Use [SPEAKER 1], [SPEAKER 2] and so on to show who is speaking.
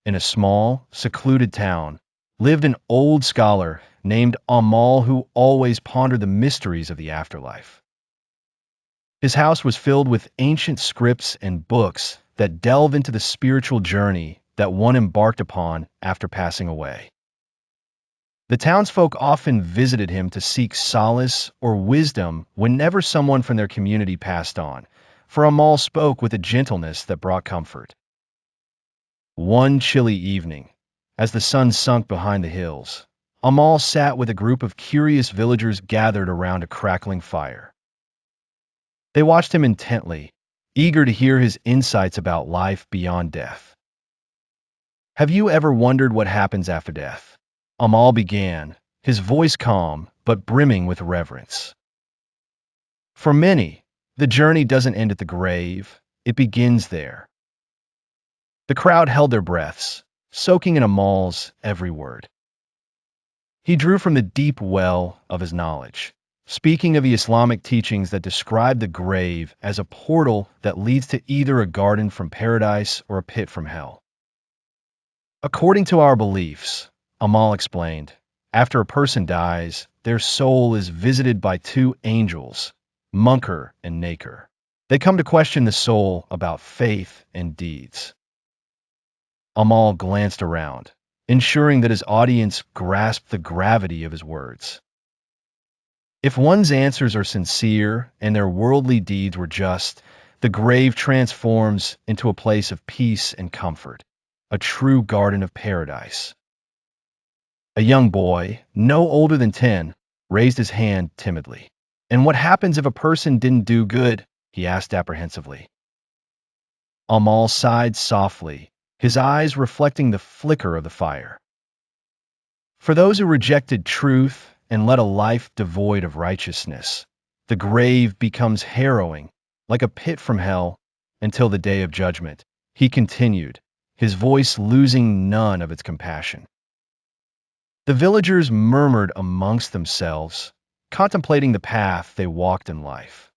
[SPEAKER 1] In a small, secluded town, lived an old scholar named Amal who always pondered the mysteries of the afterlife. His house was filled with ancient scripts and books that delve into the spiritual journey that one embarked upon after passing away. The townsfolk often visited him to seek solace or wisdom whenever someone from their community passed on, for Amal spoke with a gentleness that brought comfort. One chilly evening, as the sun sunk behind the hills, Amal sat with a group of curious villagers gathered around a crackling fire. They watched him intently, eager to hear his insights about life beyond death. Have you ever wondered what happens after death? Amal began, his voice calm but brimming with reverence. For many, the journey doesn't end at the grave, it begins there. The crowd held their breaths, soaking in Amal's every word. He drew from the deep well of his knowledge, speaking of the Islamic teachings that describe the grave as a portal that leads to either a garden from paradise or a pit from hell. According to our beliefs, Amal explained, after a person dies, their soul is visited by two angels, Munkar and Nakir. They come to question the soul about faith and deeds. Amal glanced around, ensuring that his audience grasped the gravity of his words. If one's answers are sincere and their worldly deeds were just, the grave transforms into a place of peace and comfort, a true garden of paradise. A young boy, no older than 10, raised his hand timidly. And what happens if a person didn't do good? He asked apprehensively. Amal sighed softly, his eyes reflecting the flicker of the fire. For those who rejected truth and led a life devoid of righteousness, the grave becomes harrowing, like a pit from hell, until the day of judgment. He continued, his voice losing none of its compassion. The villagers murmured amongst themselves, contemplating the path they walked in life.